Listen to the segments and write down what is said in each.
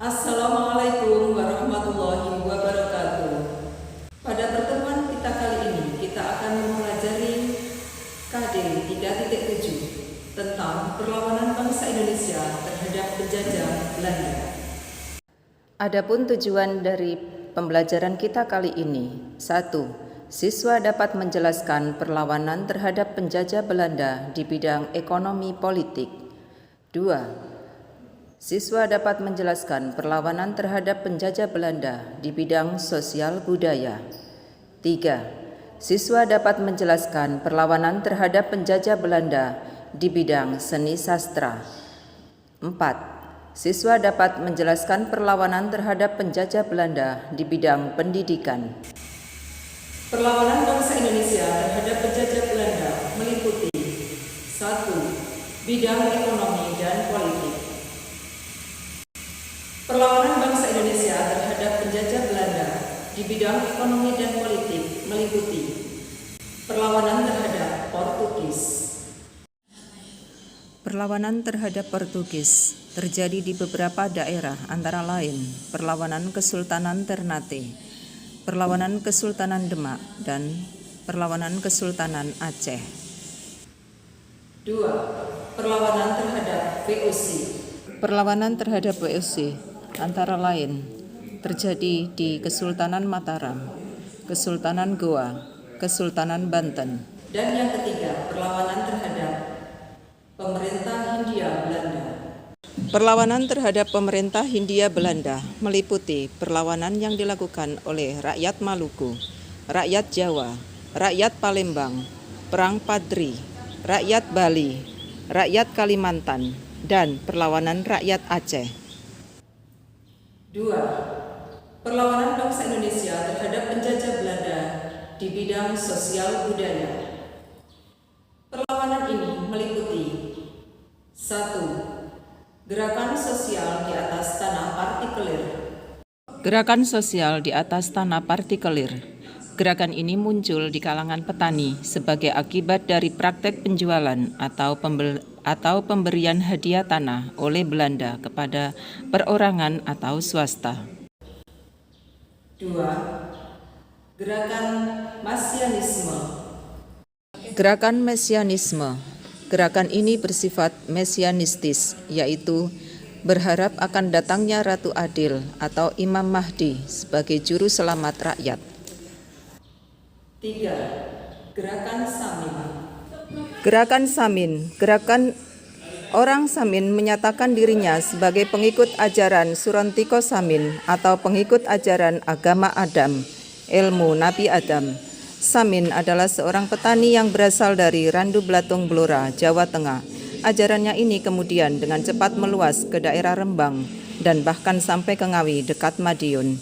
Assalamualaikum warahmatullahi wabarakatuh. Pada pertemuan kita kali ini, kita akan mempelajari KD 3.7 tentang perlawanan bangsa Indonesia terhadap penjajah Belanda. Adapun tujuan dari pembelajaran kita kali ini: 1. Siswa dapat menjelaskan perlawanan terhadap penjajah Belanda di bidang ekonomi politik. 2. Siswa dapat menjelaskan perlawanan terhadap penjajah Belanda di bidang sosial budaya. 3. Siswa dapat menjelaskan perlawanan terhadap penjajah Belanda di bidang seni sastra. 4. Siswa dapat menjelaskan perlawanan terhadap penjajah Belanda di bidang pendidikan. Perlawanan bangsa Indonesia terhadap penjajah Belanda meliputi 1. Bidang ekonomi dan politik. Perlawanan bangsa Indonesia terhadap penjajah Belanda di bidang ekonomi dan politik meliputi perlawanan terhadap Portugis. Perlawanan terhadap Portugis terjadi di beberapa daerah, antara lain perlawanan Kesultanan Ternate, perlawanan Kesultanan Demak, dan perlawanan Kesultanan Aceh. 2. Perlawanan terhadap VOC. Perlawanan terhadap VOC antara lain terjadi di Kesultanan Mataram, Kesultanan Goa, Kesultanan Banten. Dan yang ketiga, perlawanan terhadap pemerintah Hindia Belanda. Perlawanan terhadap pemerintah Hindia Belanda meliputi perlawanan yang dilakukan oleh rakyat Maluku, rakyat Jawa, rakyat Palembang, Perang Padri, rakyat Bali, rakyat Kalimantan, dan perlawanan rakyat Aceh. 2. Perlawanan bangsa Indonesia terhadap penjajah Belanda di bidang sosial budaya. Perlawanan ini meliputi 1. Gerakan sosial di atas tanah partikelir. Gerakan sosial di atas tanah partikelir. Gerakan ini muncul di kalangan petani sebagai akibat dari praktek penjualan atau pemberian hadiah tanah oleh Belanda kepada perorangan atau swasta. 2. Gerakan Mesianisme. Gerakan Mesianisme. Gerakan ini bersifat mesianistis, yaitu berharap akan datangnya Ratu Adil atau Imam Mahdi sebagai juru selamat rakyat. 3. Gerakan Samin. Gerakan Samin. Gerakan orang Samin menyatakan dirinya sebagai pengikut ajaran Surontiko Samin atau pengikut ajaran agama Adam, ilmu Nabi Adam. Samin adalah seorang petani yang berasal dari Randu Blatung Blora, Jawa Tengah. Ajarannya ini kemudian dengan cepat meluas ke daerah Rembang dan bahkan sampai ke Ngawi dekat Madiun.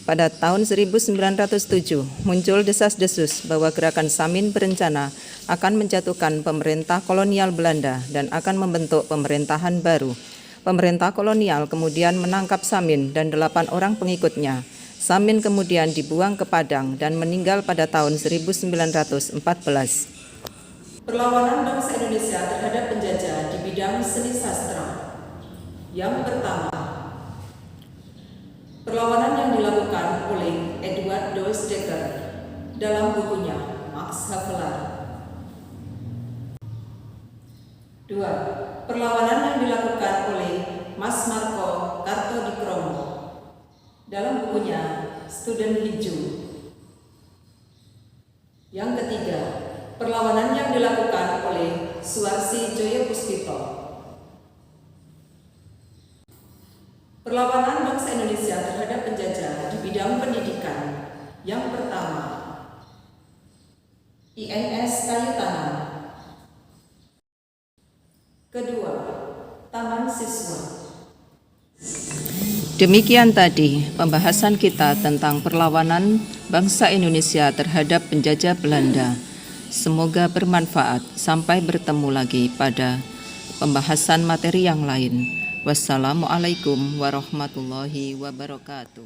Pada tahun 1907 muncul desas-desus bahwa gerakan Samin berencana akan menjatuhkan pemerintah kolonial Belanda dan akan membentuk pemerintahan baru. Pemerintah kolonial kemudian menangkap Samin dan 8 orang pengikutnya. Samin kemudian dibuang ke Padang dan meninggal pada tahun 1914. Perlawanan bangsa Indonesia terhadap penjajah di bidang seni sastra. Yang pertama, perlawanan yang dilakukan oleh Edward Dois Dekker dalam bukunya Max Havelaar. 2. Perlawanan yang dilakukan oleh Mas Marco Kartodikromo dalam bukunya Student Hijau. Yang ketiga, perlawanan yang dilakukan oleh Suarsi Joyopuspito. Perlawanan bangsa Indonesia terhadap penjajah di bidang pendidikan. Yang pertama, INS Kayu Tanam. Kedua, Taman Siswa. Demikian tadi pembahasan kita tentang perlawanan bangsa Indonesia terhadap penjajah Belanda. Semoga bermanfaat. Sampai bertemu lagi pada pembahasan materi yang lain. Wassalamualaikum warahmatullahi wabarakatuh.